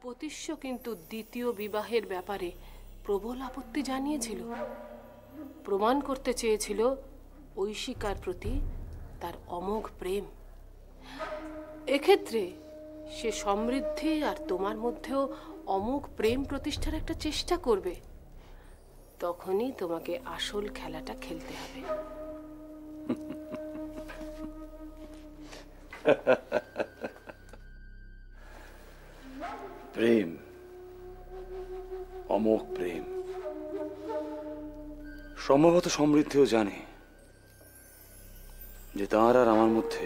উপতিষ্য কিন্তু দ্বিতীয় বিবাহের ব্যাপারে প্রবল আপত্তি জানিয়েছিল। প্রমাণ করতে চেয়েছিল ঐশিকার প্রতি তার অমোঘ প্রেম। এক্ষেত্রে সে সমৃদ্ধি আর তোমার মধ্যেও অমোঘ প্রেম প্রতিষ্ঠার একটা চেষ্টা করবে। তখনই তোমাকে আসল খেলাটা খেলতে হবে। প্রেম, অমোঘ প্রেম। সম্ভবত সমৃদ্ধিও জানে যে তার আর আমার মধ্যে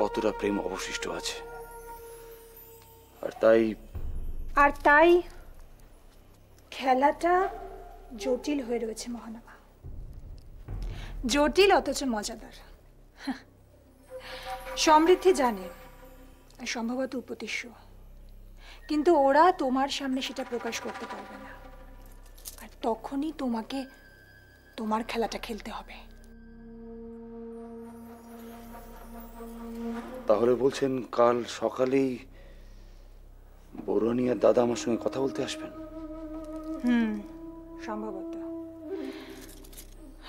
কতটা প্রেম অবশিষ্ট আছে, আর তাই খেলাটা জটিল হয়ে রয়েছে মহানবা। জটিল অথচ মজাদার। সমৃদ্ধি জানে, সম্ভবত উপতিষ্য, কিন্তু ওরা তোমার সামনে সেটা প্রকাশ করতে পারবে না। আর তখনই তোমাকে তোমার খেলাটা খেলতে হবে। তাহলে বলছেন কাল সকালেই বরুণী আর দাদা আমার সঙ্গে কথা বলতে আসবেন? সম্ভবত।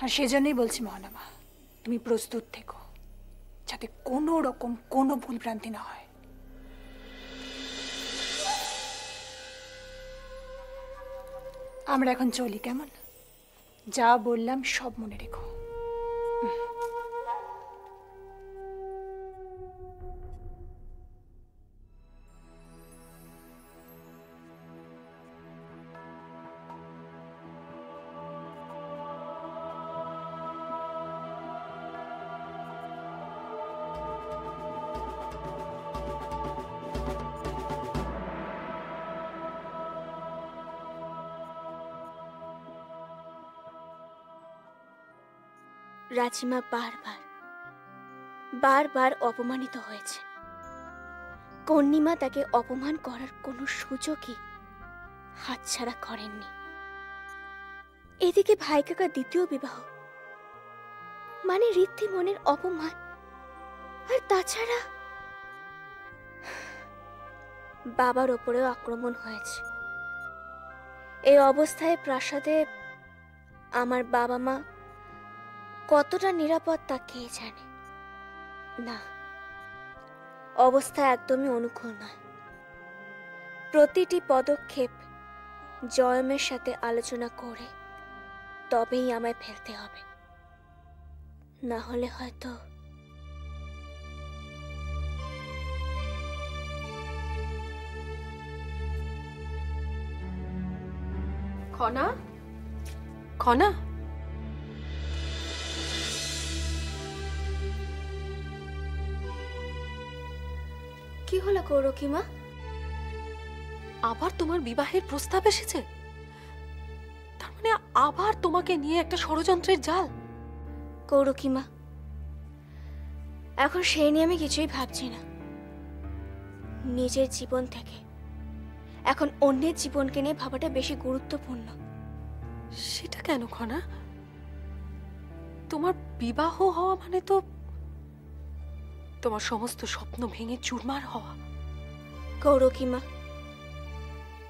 আর সেজন্যই বলছি মহানবা, তুমি প্রস্তুত থেকো, যাতে কোনো রকম কোনো ভুল ভ্রান্তি না হয়। আমরা এখন চলি, কেমন? যা বললাম সব মনে রেখো। রাজিমা বারবার অপমানিত হয়েছে। কর্ণিমা তাকে অপমান করার কোনো সুযোগই হাতছাড়া করেননি। এদিকে ভাই কাকা দ্বিতীয় বিবাহ মানে ঋদ্ধিমনের অপমান, আর তাছাড়া বাবার ওপরেও আক্রমণ হয়েছে। এই অবস্থায় প্রাসাদে আমার বাবা মা কতটা নিরাপদ তা কে জানে। না, অবস্থা একদমই অনুকূল নয়। প্রতিটি পদক্ষেপ জয়মের সাথে আলোচনা করে তবেই আমায় ফেলতে হবে, না হলে হয়তো খনা খনা কি হলো কৌরকিমা? আবার তোমার বিবাহের প্রস্তাব এসেছে? তার মানে আবার তোমাকে নিয়ে একটা ষড়যন্ত্রের জাল? কৌরকিমা, এখন সেই নিয়ে আমি কিছুই ভাবছি না। নিজের জীবন থেকে এখন অন্যের জীবনকে নিয়ে ভাবাটা বেশি গুরুত্বপূর্ণ। সেটা কেন খনা? তোমার বিবাহ হওয়া মানে তো তোমার সমস্ত স্বপ্ন ভেঙে চুরমার হওয়া। কৌরকিমা,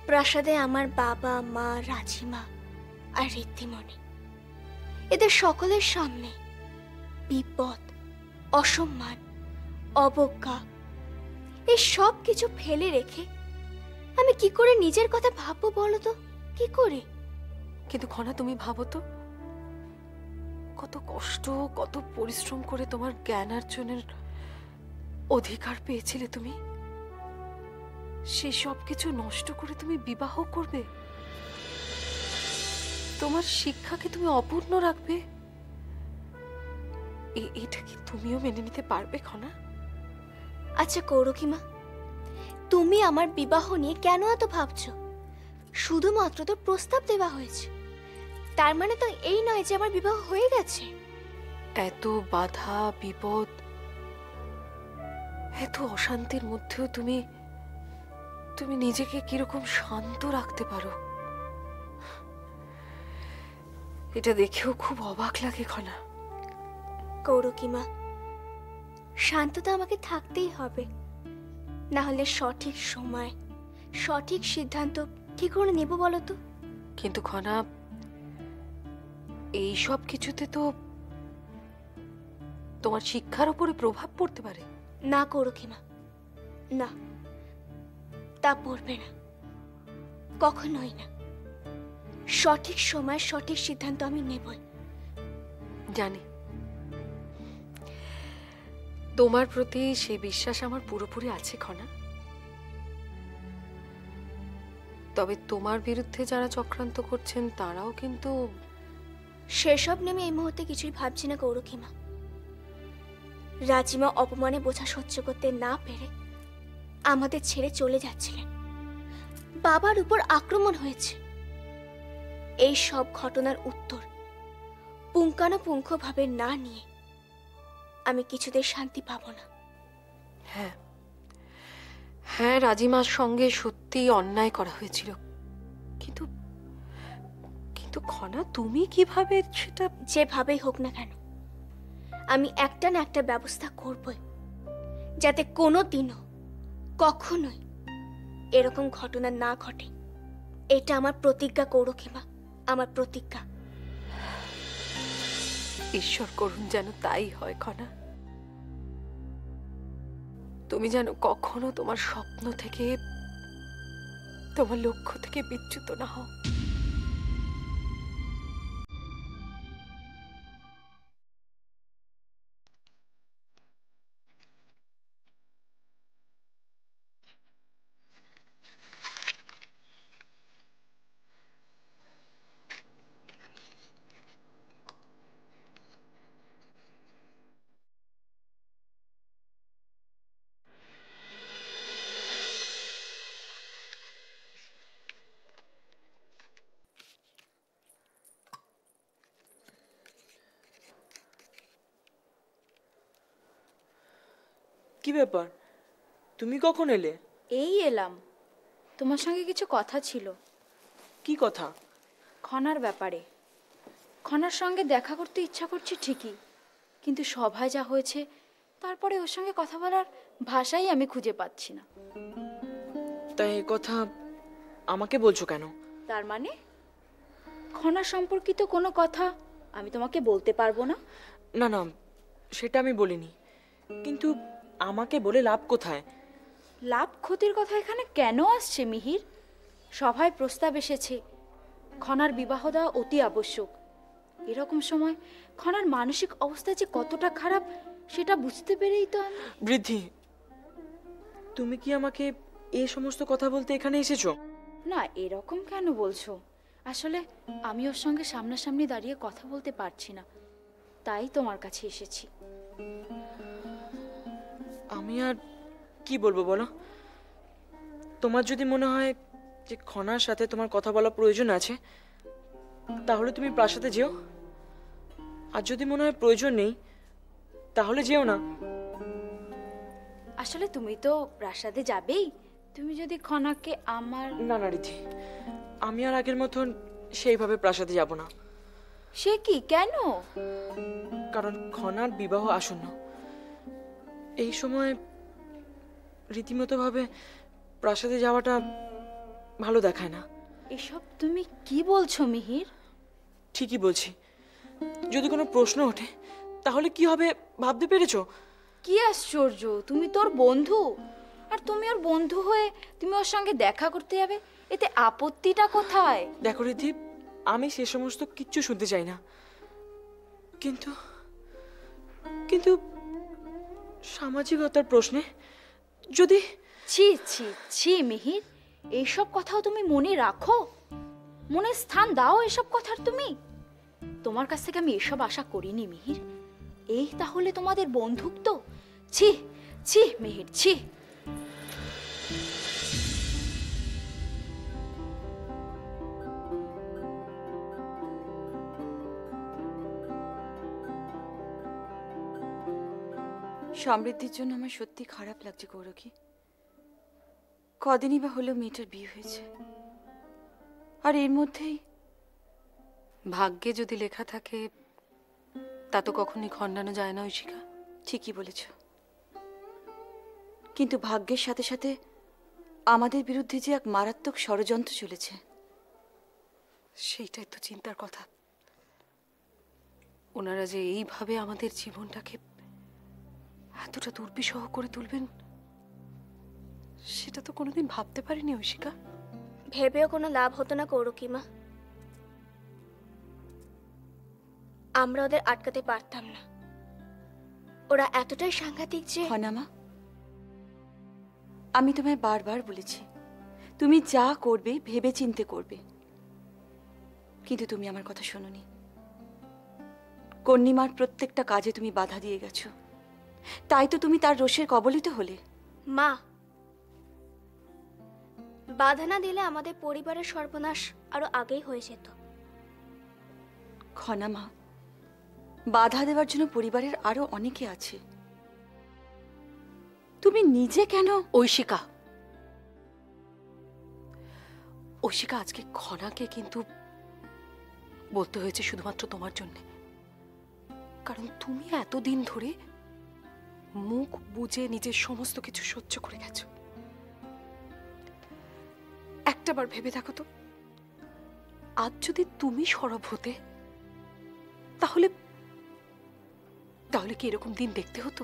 প্রাসাদে আমার বাবা মা, রাজিমা আর ঋদ্ধিমণি, এদের সকলের সামনে বিপদ, অসম্মান, অবজ্ঞা এই সব কিছু ফেলে রেখে আমি কি করে নিজের কথা ভাববো বলো তো? কি করে? কিন্তু খনা, তুমি ভাবো তো, কত কষ্ট, কত পরিশ্রম করে তোমার জ্ঞানার্জনের অধিকার পেয়েছিলে তুমি। সেই সব কিছু নষ্ট করে তুমি বিবাহ করবে? তোমার শিক্ষাকে তুমি অপূর্ণ রাখবে? এটা কি তুমিও মেনে নিতে পারবে খনা? আচ্ছা কৌরকিমা, তুমি আমার বিবাহ নিয়ে কেন এত ভাবছো? শুধুমাত্র তো প্রস্তাব দেওয়া হয়েছে, তার মানে তো এই নয় যে আমার বিবাহ হয়ে গেছে। এত বাধা, বিপদ, এত অশান্তির মধ্যেও তুমি তুমি নিজেকে কিরকম শান্ত রাখতে পারো, এটা দেখেও খুব অবাক লাগে খনা। কৌরকিমা, শান্ততা আমাকে থাকতেই হবে, না হলে সঠিক সময় সঠিক সিদ্ধান্ত কি করে নেব বলো তো? কিন্তু খনা, এই সব কিছুতে তো তোমার শিক্ষার উপরে প্রভাব পড়তে পারে। না করুকিমা, না, তা পড়বে না, কখনোই না। সঠিক সময় সঠিক সিদ্ধান্ত আমি নেবই। জানি তোমার প্রতি সেই বিশ্বাস আমার পুরোপুরি আছে খনা। তবে তোমার বিরুদ্ধে যারা চক্রান্ত করছেন তারাও কিন্তু। সেসব নেমে এই মুহূর্তে কিছুই ভাবছি না গৌরকিমা। রাজিমা অপমানে বোঝা সহ্য করতে না পেরে আমাদের ছেড়ে চলে যাচ্ছিলেন। বাবার উপর আক্রমণ হয়েছে। এই সব ঘটনার উত্তর পুঙ্খানুপুঙ্খভাবে না নিয়ে আমি কিছুতেই শান্তি পাবো না। হ্যাঁ হ্যাঁ, রাজিমার সঙ্গে সত্যিই অন্যায় করা হয়েছিল, কিন্তু কিন্তু খনা তুমি কিভাবে সেটা। যেভাবেই হোক না কেন আমি একটা না একটা ব্যবস্থা করবই, যাতে কোনো দিনও কখনোই এরকম ঘটনা না ঘটে। এটা আমার প্রতিজ্ঞা গৌরকিমা, আমার প্রতিজ্ঞা। ঈশ্বর করুন যেন তাই হয় খনা। তুমি যেন কখনো তোমার স্বপ্ন থেকে, তোমার লক্ষ্য থেকে বিচ্যুত না হও। কি ব্যাপার, তুমি কখন এলে? এই এলাম, তোমার সঙ্গে কিছু কথা ছিল। কি কথা? খনার ব্যাপারে। খনার সঙ্গে দেখা করতে ইচ্ছা করছে ঠিকই, কিন্তু সভায় যা হয়েছে তারপরে ওর সঙ্গে কথা বলার ভাষাই আমি খুঁজে পাচ্ছি না। তাই এই কথা আমাকে বলছো কেন? তার মানে খনা সম্পর্কিত কোনো কথা আমি তোমাকে বলতে পারবো না? না না, সেটা আমি বলিনি, কিন্তু আমাকে বলে লাভ কোথায়? লাভ ক্ষতির কথা এখানে কেন আসছে মিহির? সভায় প্রস্তাব এসেছে, খনার বিবাহ দেওয়া অতি আবশ্যক। এরকম সময় খনার মানসিক অবস্থা যে কতটা খারাপ সেটা বুঝতে পেরেই তো আমি। বৃদ্ধি, তুমি কি আমাকে এই সমস্ত কথা বলতে এখানে এসেছো? না, এরকম কেন বলছো? আসলে আমি ওর সঙ্গে সামনাসামনি দাঁড়িয়ে কথা বলতে পারছি না, তাই তোমার কাছে এসেছি। আমি আর কি বলবো বলো? তোমার যদি মনে হয় যে খনার সাথে তোমার কথা বলা প্রয়োজন আছে, তাহলে তুমি প্রাসাদে যেও। আর যদি মনে হয় প্রয়োজন নেই, তাহলে যেও না। আসলে তুমি তো প্রাসাদে যাবেই, তুমি যদি খনাকে আমার। না না রিধি, আমি আর আগের মতন সেইভাবে প্রাসাদে যাব না। সে কি, কেন? কারণ খনার বিবাহ আসন্ন। এই সময় রীতিমতো ভাবে প্রাসাদে যাওয়াটা ভালো দেখায় না। এসব তুমি কি বলছো মিহির? ঠিকই বলছি। যদি কোনো প্রশ্ন ওঠে তাহলে কি হবে ভাবতে পেরেছো? কি আশ্চর্য, তুমি তোর বন্ধু, আর তুমি ওর বন্ধু হয়ে তুমি ওর সঙ্গে দেখা করতে যাবে, এতে আপত্তিটা কোথায়? দেখো রিধি, আমি সে সমস্ত কিচ্ছু শুনতে চাই না, কিন্তু কিন্তু সামাজিকতার প্রশ্নে যদি। ছি ছি ছি মিহির, এইসব কথাও তুমি মনে রাখো? মনে স্থান দাও এসব কথার তুমি? তোমার কাছ থেকে আমি এসব আশা করিনি মিহির। এই তাহলে তোমাদের বন্ধুত্ব? ছি ছি মিহির, ছি। সমৃদ্ধির জন্য আমার সত্যি খারাপ লাগছে গৌরকি। কদিনই বা হলো মেয়েটার বিয়ে হয়েছে, আর এর মধ্যেই। ভাগ্যে যদি লেখা থাকে তা তো কখনই খণ্ডানো যায় না ঐশিকা। ঠিকই বলেছ, কিন্তু ভাগ্যের সাথে সাথে আমাদের বিরুদ্ধে যে এক মারাত্মক ষড়যন্ত্র চলেছে। সেইটাই তো চিন্তার কথা। ওনারা যে এইভাবে আমাদের জীবনটাকে এতটা দুর্বিষহ করে তুলবেন, সেটা তো কোনোদিন ভাবতে পারিনি ঐশিকা। ভেবেও কোনো লাভ হতো না কৌরকিমা। আমরা ওদের আটকাতে পারতাম না। ওরা এতটাই সাংঘাতিক যে হনামা, আমি তোমায় বারবার বলেছি তুমি যা করবে ভেবে চিন্তে করবে, কিন্তু তুমি আমার কথা শোনোনি। কন্নিমার প্রত্যেকটা কাজে তুমি বাধা দিয়ে গেছো, তাই তো তুমি তার রোষের কবলিত হলে। মা, বাধা না দিলে আমাদের পরিবারের সর্বনাশ আরো আগেই হয়ে যেত। খনামা, বাধা দেওয়ার জন্য পরিবারের আরো অনেকে আছে, তুমি নিজে কেন? ঐশিকা, ঐশিকা, আজকে খনাকে কিন্তু বলতে হয়েছে শুধুমাত্র তোমার জন্য, কারণ তুমি এতদিন ধরে মুখ বুজে নিজের সমস্ত কিছু সহ্য করে গেছো। একটাবার ভেবে দেখো তো, আজ যদি তুমি সরব হতে, তাহলে তাহলে কি এরকম দিন দেখতে হতো?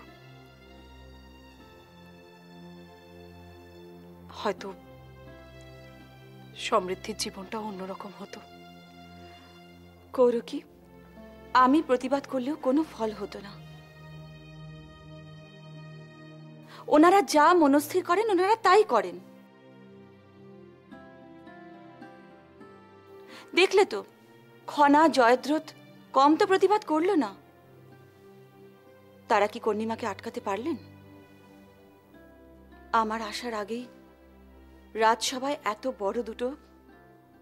হয়তো সমৃদ্ধির জীবনটা অন্যরকম হতো। কৌরকি, আমি প্রতিবাদ করলেও কোনো ফল হতো না। ওনারা যা মনস্থির করেন ওনারা তাই করেন। দেখলে তো, খনা জয়দ্রথ কম তো প্রতিবাদ করলো না। তারা কি কর্ণিমাকে আটকাতে পারলেন? আমার আসার আগেই রাজসভায় এত বড় দুটো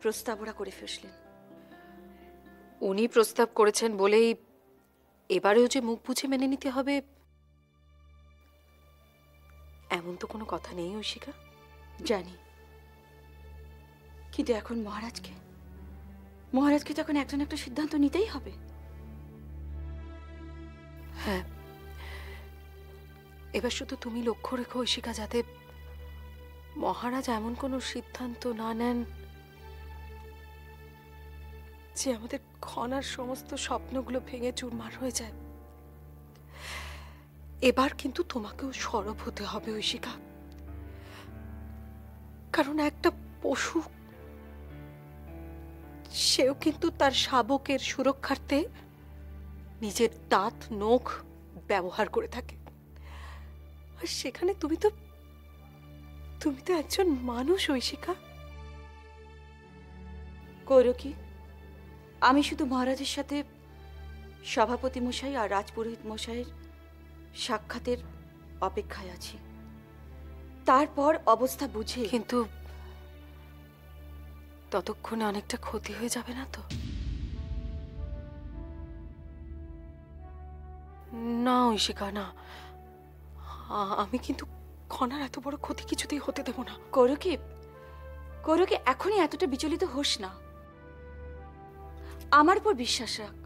প্রস্তাব ওরা করে ফেসলেন। উনি প্রস্তাব করেছেন বলেই এবারেও যে মুখ বুঝে মেনে নিতে হবে এমন তো কোনো কথা নেই ঐশিকা। জানি, কিন্তু এখন মহারাজকে তখন একজন একটা সিদ্ধান্ত নিতেই হবে। হ্যাঁ, এবার শুধু তুমি লক্ষ্য রেখো ঐশিকা, যাতে মহারাজ এমন কোনো সিদ্ধান্ত না নেন যে আমাদের খনার সমস্ত স্বপ্নগুলো ভেঙে চুরমার হয়ে যায়। এবার কিন্তু তোমাকেও সরব হতে হবে ঐশিকা, কারণ একটা পশু সেও কিন্তু তার শাবকের সুরক্ষার্থে নিজের দাঁত নখ ব্যবহার করে থাকে, আর সেখানে তুমি তো একজন মানুষ ঐশিকা। কৌরকি, আমি শুধু মহারাজের সাথে সভাপতি মশাই আর রাজপুরোহিত মশাইয়ের সাক্ষাতের অপেক্ষায় আছি, তারপর অবস্থা বুঝে। কিন্তু ততক্ষণে অনেকটা ক্ষতি হয়ে যাবে না তো? না ঐশিকা, না, আমি কিন্তু খনার এত বড় ক্ষতি কিছুতেই হতে দেব না। কৌরকি, এখনই এতটা বিচলিত হোস না, আমার উপর বিশ্বাস রাখ।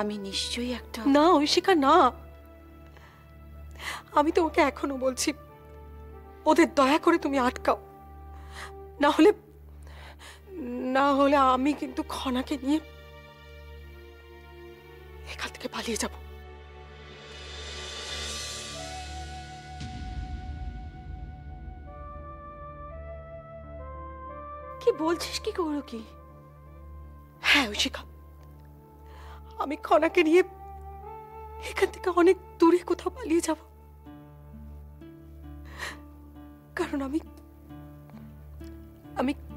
আমি নিশ্চয়ই একটা। না ঐশিকা, না, আমি তোমাকে এখনো বলছি, ওদের দয়া করে তুমি আটকাও, না হলে আমি কিন্তু খনাকে নিয়ে এখান থেকে পালিয়ে যাব। কি বলছিস কি কৌরকি? হ্যাঁ ঐশিকা, আমি খনাকে নিয়ে এখান থেকে অনেক দূরে কোথাও পালিয়ে যাব, কারণ আমি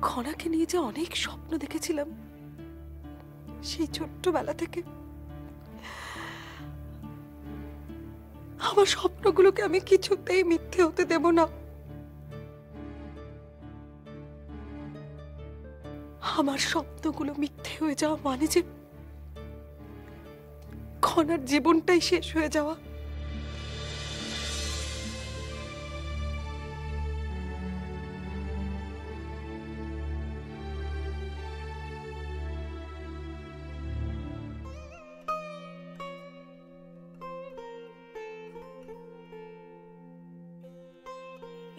খনাকে নিয়ে যে অনেক স্বপ্ন দেখেছিলাম সেই ছোট্টবেলা থেকে, আমার স্বপ্নগুলোকে আমি কিছুতেই মিথ্যে হতে দেব না। আমার স্বপ্নগুলো মিথ্যে হয়ে যাওয়া মানে যে খনার জীবনটাই শেষ হয়ে যাওয়া।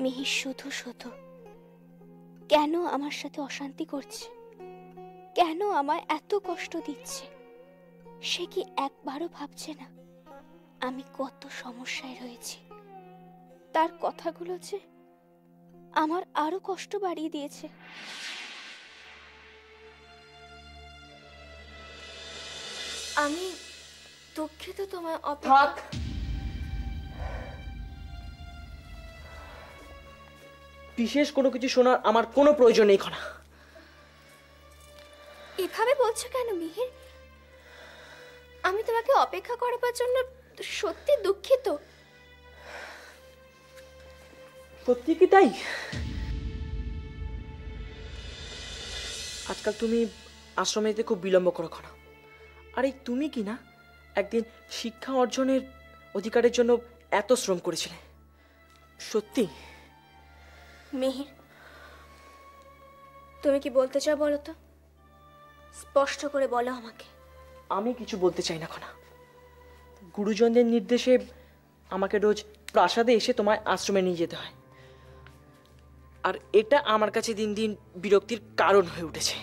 মিহির শুধু শুধু কেন আমার সাথে অশান্তি করছে, কেন আমায় এত কষ্ট দিচ্ছে, সে কি একবারও ভাবছে না আমি কত সমস্যায় রয়েছি? তার কথাগুলো যে আমার আরো কষ্ট বাড়িয়ে দিয়েছে। আমি দুঃখিত তোমায় থাক। বিশেষ কোনো কিছু শোনার আমার কোনো প্রয়োজন নেই খনা। এভাবে বলছো কেন মিহির? আমি তোমাকে অপেক্ষা করাবার জন্য সত্যি দুঃখিত। সত্যি কি তাই? আজকাল তুমি আশ্রমে যেতে খুব বিলম্ব করো খনা। আর এই তুমি কি না একদিন শিক্ষা অর্জনের অধিকারের জন্য এত শ্রম করেছিলে? সত্যি মিহির, তুমি কি বলতে চাও বলো তো? স্পষ্ট করে বলো আমাকে। আমি কিছু বলতে চাই না খনা। গুরুজনদের নির্দেশে আমাকে রোজ প্রাসাদে এসে তোমায় আশ্রমে নিয়ে যেতে হয়, আর এটা আমার কাছে দিন দিন বিরক্তির কারণ হয়ে উঠেছে।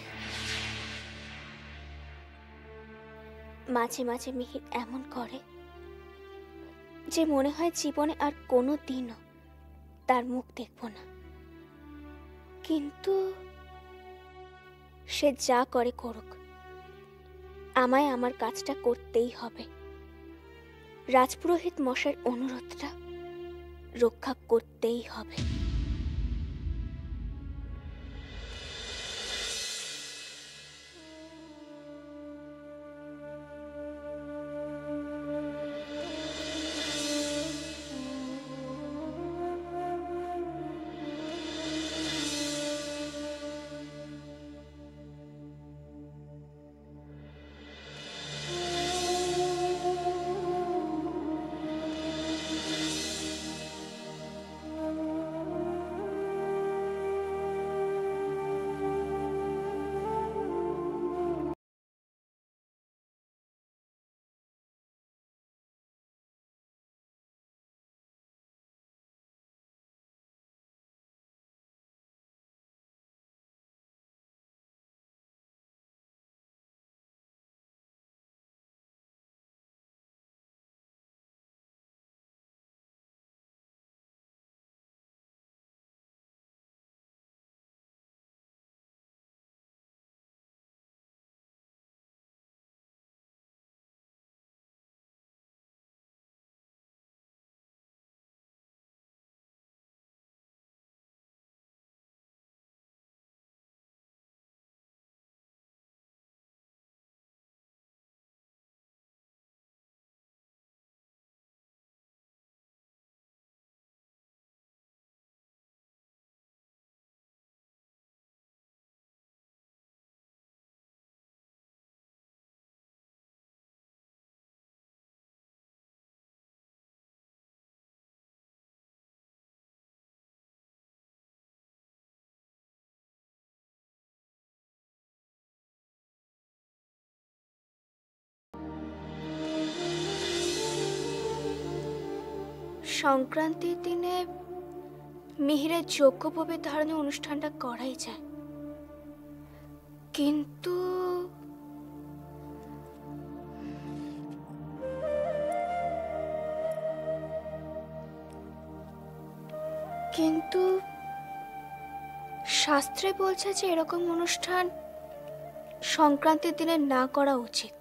মাঝে মাঝে মিহির এমন করে যে মনে হয় জীবনে আর কোনো দিনও তার মুখ দেখব না। কিন্তু সে যা করে করুক, আমায় আমার কাজটা করতেই হবে। রাজপুরোহিত মশাইয়ের অনুরোধটা রক্ষা করতেই হবে। সংক্রান্তির দিনে মিহিরের যজ্ঞোপবীত ধারণের অনুষ্ঠানটা করাই যায়, কিন্তু শাস্ত্রে বলছে যে এরকম অনুষ্ঠান সংক্রান্তির দিনে না করা উচিত।